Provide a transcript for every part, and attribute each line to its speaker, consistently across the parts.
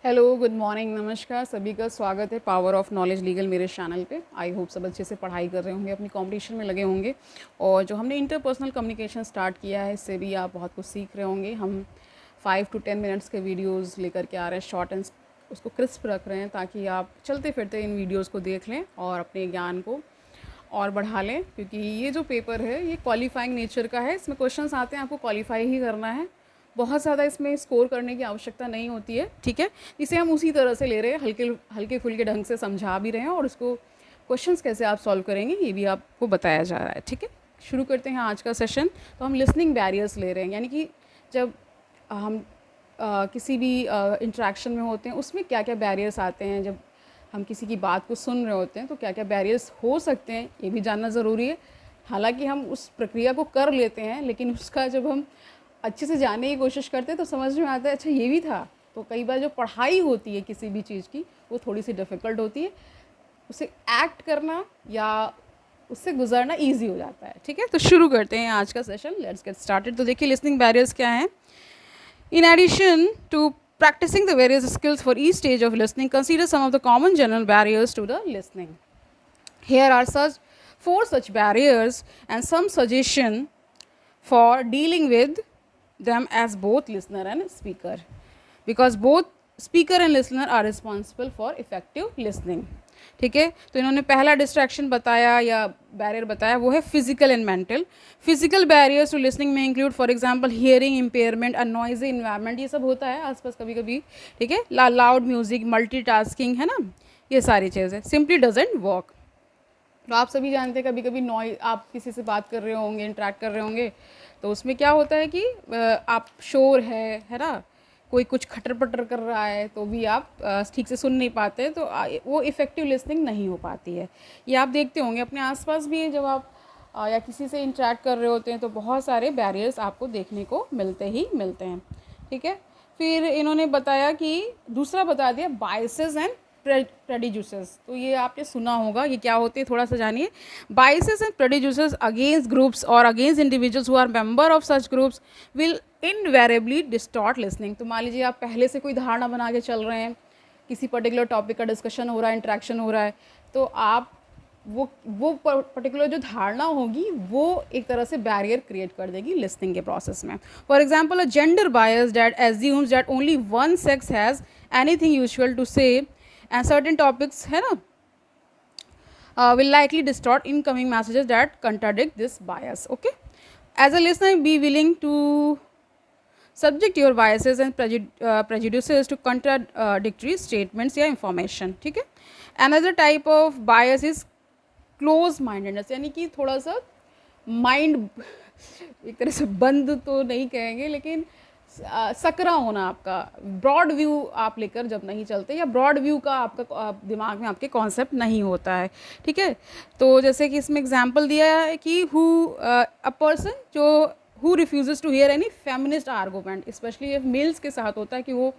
Speaker 1: Hello, good morning, नमस्कार सभी का स्वागत है पावर ऑफ नॉलेज लीगल मेरे चैनल पे। आई होप सब अच्छे से पढ़ाई कर रहे होंगे, अपनी कंपटीशन में लगे होंगे और जो हमने इंटरपर्सनल कम्युनिकेशन स्टार्ट किया है इससे भी आप बहुत कुछ सीख रहे होंगे। हम 5 to 10 मिनट्स के वीडियोस लेकर के आ रहे हैं, शॉर्ट एंड उसको क्रिस्प रख रहे हैं ताकि आप चलते फिरते इन वीडियोस को देख लें और अपने ज्ञान को और बढ़ा लें, क्योंकि ये जो पेपर है ये क्वालिफाइंग नेचर का है। इसमें क्वेश्चंस आते हैं, आपको क्वालिफाई ही करना है। बहुत ज़्यादा इसमें स्कोर करने की आवश्यकता नहीं होती है, ठीक है। इसे हम उसी तरह से ले रहे हैं, हल्के हल्के फुल्के ढंग से समझा भी रहे हैं और उसको क्वेश्चंस कैसे आप सॉल्व करेंगे ये भी आपको बताया जा रहा है, ठीक है। शुरू करते हैं आज का सेशन। तो हम लिसनिंग बैरियर्स ले रहे हैं, यानी कि जब हम किसी भी इंटरेक्शन में होते हैं उसमें क्या क्या बैरियर्स आते हैं। जब हम किसी की बात को सुन रहे होते हैं तो क्या क्या बैरियर्स हो सकते हैं ये भी जानना ज़रूरी है। हालांकि हम उस प्रक्रिया को कर लेते हैं, लेकिन उसका जब हम अच्छे से जानने की कोशिश करते हैं तो समझ में आता है अच्छा ये भी था। तो कई बार जो पढ़ाई होती है किसी भी चीज़ की वो थोड़ी सी डिफ़िकल्ट होती है, उसे एक्ट करना या उससे गुजरना ईजी हो जाता है, ठीक है। तो शुरू करते हैं आज का सेशन, लेट्स गेट स्टार्टेड। तो देखिए लिसनिंग बैरियर्स क्या हैं। In addition to practicing the various skills for each stage of listening, consider some of the common general barriers to the listening. Here are four such barriers and some suggestion for dealing with them as both listener and speaker, because both speaker and listener are responsible for effective listening. ठीक है, तो इन्होंने पहला distraction बताया या barrier बताया वो है physical and mental. Physical barriers to listening में include for example hearing impairment, a noisy environment, ये सब होता है आसपास कभी कभी, ठीक है। लाउड म्यूजिक, मल्टीटास्किंग, है ना, ये सारी चीज़ें सिंपली डजेंट वर्क। तो आप सभी जानते हैं कभी कभी नॉइज, आप किसी से बात कर रहे होंगे, इंटरेक्ट कर रहे होंगे, तो उसमें क्या होता है कि आप शोर है ना, कोई कुछ खटर पटर कर रहा है तो भी आप ठीक से सुन नहीं पाते, तो वो इफ़ेक्टिव लिसनिंग नहीं हो पाती है। ये आप देखते होंगे अपने आसपास भी, जब आप या किसी से इंटरेक्ट कर रहे होते हैं तो बहुत सारे बैरियर्स आपको देखने को मिलते ही मिलते हैं, ठीक है। फिर इन्होंने बताया कि दूसरा बता दिया बायसेस एंड प्रेडिज्यूसेस। तो ये आपने सुना होगा, ये क्या होते हैं थोड़ा सा जानिए। Biases and prejudices against groups और against individuals who are member of such groups will invariably distort listening. तो मान लीजिए आप पहले से कोई धारणा बना के चल रहे हैं, किसी पर्टिकुलर टॉपिक का डिस्कशन हो रहा है, इंट्रैक्शन हो रहा है, तो आप वो पर्टिकुलर जो धारणा होगी वो एक तरह से बैरियर क्रिएट कर देगी लिसनिंग के प्रोसेस में। For example, a gender bias that assumes that only one sex has anything usual to say and certain topics, है ना, will likely distort incoming messages that contradict this bias. Okay, as a listener, be willing to subject your biases and prejudices to contradictory statements या information, ठीक है। Another type of bias is close mindedness, यानी कि थोड़ा सा mind एक तरह से बंद तो नहीं कहेंगे, लेकिन सकरा होना, आपका ब्रॉड व्यू आप लेकर जब नहीं चलते, या ब्रॉड व्यू का आपका दिमाग में आपके कॉन्सेप्ट नहीं होता है, ठीक है। तो जैसे कि इसमें एग्जांपल दिया है कि अ पर्सन जो who refuses to hear any feminist argument, especially ये मेल्स के साथ होता है कि वो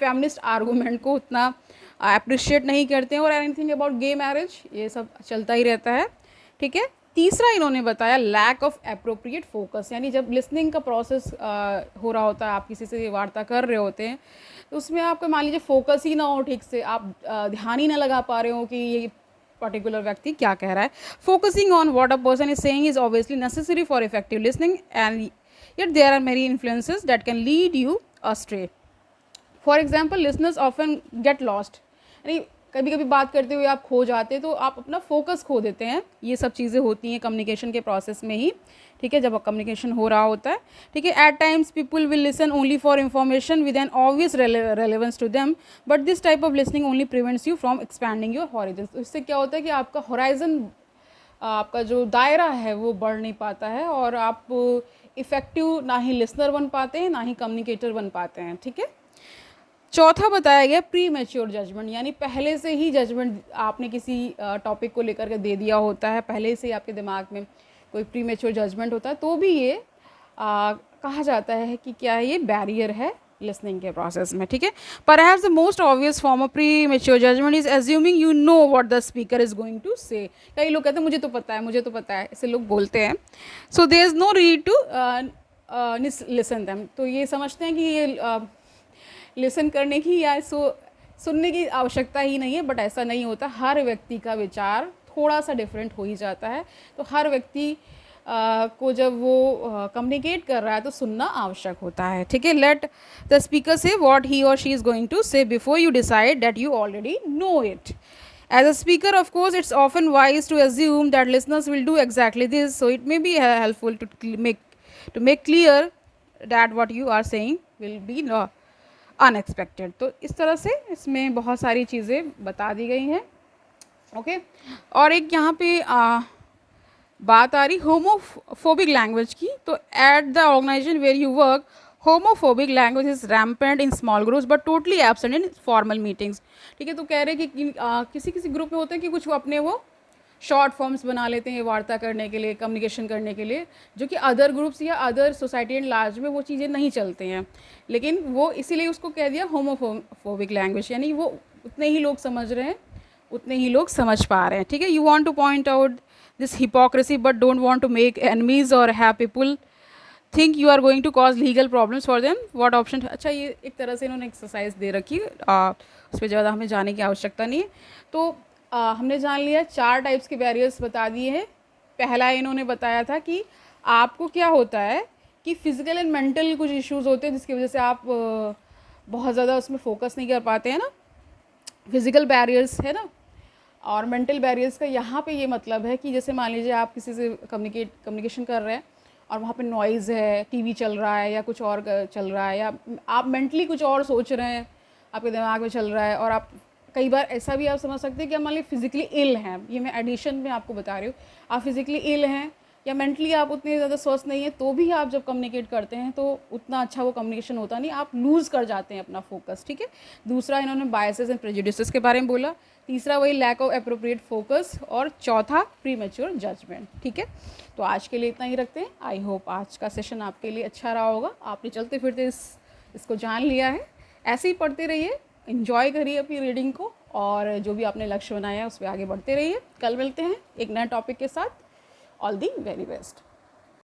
Speaker 1: फेमिनिस्ट आर्गूमेंट को उतना अप्रिशिएट नहीं करते हैं, और एनीथिंग अबाउट गे मैरिज ये सब चलता ही रहता है, ठीक है। तीसरा इन्होंने बताया लैक ऑफ अप्रोप्रिएट फोकस, यानी जब लिसनिंग का प्रोसेस हो रहा होता है, आप किसी से वार्ता कर रहे होते हैं, तो उसमें आपको मान लीजिए फोकस ही ना हो ठीक से, आप ध्यान ही ना लगा पा रहे हो कि ये पर्टिकुलर व्यक्ति क्या कह रहा है। Focusing on what a person is saying is obviously necessary for effective listening and yet there are many influences that can lead you astray. For example, listeners often get lost, यानी कभी कभी बात करते हुए आप खो जाते हैं, तो आप अपना फोकस खो देते हैं। ये सब चीज़ें होती हैं कम्युनिकेशन के प्रोसेस में ही, ठीक है, जब कम्युनिकेशन हो रहा होता है, ठीक है। At times people will listen only for information with an obvious relevance to them, but this type of listening only prevents you from expanding your horizon. तो इससे क्या होता है कि आपका हॉराइजन, आपका जो दायरा है वो बढ़ नहीं पाता है, और आप इफ़ेक्टिव ना ही लिसनर बन पाते हैं ना ही कम्युनिकेटर बन पाते हैं, ठीक है। चौथा बताया गया प्री मैच्योर जजमेंट, यानी पहले से ही जजमेंट आपने किसी टॉपिक को लेकर के दे दिया होता है, पहले से ही आपके दिमाग में कोई प्री मैच्योर जजमेंट होता है, तो भी ये कहा जाता है कि क्या है, ये बैरियर है लिसनिंग के प्रोसेस में, ठीक है। Perhaps the most obvious form of premature judgement is assuming you know what the speaker is going to say. कई लोग कहते हैं मुझे तो पता है, मुझे तो पता है, ऐसे लोग बोलते हैं। So there is no need to listen them, तो ये समझते हैं कि ये लिसन करने की या सुनने की आवश्यकता ही नहीं है, बट ऐसा नहीं होता। हर व्यक्ति का विचार थोड़ा सा डिफरेंट हो ही जाता है, तो हर व्यक्ति को जब वो कम्युनिकेट कर रहा है तो सुनना आवश्यक होता है, ठीक है। लेट द स्पीकर से व्हाट ही और शी इज़ गोइंग टू से before you decide that you already know it. As a speaker, of course, it's often wise to assume that listeners will do exactly this, so it may be helpful to make clear that what you are saying will be unexpected. तो इस तरह से इसमें बहुत सारी चीज़ें बता दी गई हैं, ओके। और एक यहाँ पे बात आ रही होमोफोबिक लैंग्वेज की। तो at the organisation where you work, homophobic language is rampant in small groups but totally absent in formal meetings, ठीक है। तो कह रहे हैं कि किसी किसी ग्रुप में होते हैं कि कुछ वो अपने वो शॉर्ट फॉर्म्स बना लेते हैं वार्ता करने के लिए, कम्युनिकेशन करने के लिए, जो कि अदर ग्रुप्स या अदर सोसाइटी एंड लार्ज में वो चीज़ें नहीं चलती हैं। लेकिन वो इसीलिए उसको कह दिया होमोफोबिक लैंग्वेज, यानी वो उतने ही लोग समझ रहे हैं, उतने ही लोग समझ पा रहे हैं, ठीक है। You want to point out this hypocrisy but don't want to make enemies or have people think you are going to cause legal problems for them, what option. अच्छा, ये एक तरह से इन्होंने एक्सरसाइज दे रखी है, उस पर ज़्यादा हमें जाने की आवश्यकता नहीं है। तो हमने जान लिया 4 टाइप्स के बैरियर्स बता दिए हैं। पहला इन्होंने बताया था कि आपको क्या होता है कि फिज़िकल एंड मेंटल कुछ इश्यूज़ होते हैं जिसकी वजह से आप बहुत ज़्यादा उसमें फोकस नहीं कर पाते हैं ना, फिज़िकल बैरियर्स है ना। और मेंटल बैरियर्स का यहाँ पे ये मतलब है कि जैसे मान लीजिए आप किसी से कम्युनिकेशन कर रहे हैं और वहाँ पे नॉइज़ है, टीवी चल रहा है या कुछ और चल रहा है, या आप मेंटली कुछ और सोच रहे हैं, आपके दिमाग में चल रहा है। और आप कई बार ऐसा भी आप समझ सकते हैं कि आप मान लीजिए फिज़िकली इल हैं, ये मैं एडिशन में आपको बता रही हूँ, आप फिज़िकली इल हैं या मेंटली आप उतने ज़्यादा स्वस्थ नहीं है, तो भी आप जब कम्युनिकेट करते हैं तो उतना अच्छा वो कम्युनिकेशन होता नहीं, आप लूज़ कर जाते हैं अपना फोकस, ठीक है। दूसरा इन्होंने बायसेस एंड प्रेजुडिसेस के बारे में बोला। तीसरा वही लैक ऑफ एप्रोप्रिएट फोकस, और चौथा प्रीमेच्योर जजमेंट, ठीक है। तो आज के लिए इतना ही रखते हैं। आई होप आज का सेशन आपके लिए अच्छा रहा होगा, आपने चलते फिरते इसको जान लिया है। ऐसे ही पढ़ते रहिए, इन्जॉय करिए अपनी रीडिंग को, और जो भी आपने लक्ष्य बनाया है उस पर आगे बढ़ते रहिए। कल मिलते हैं एक नए टॉपिक के साथ। All the very best.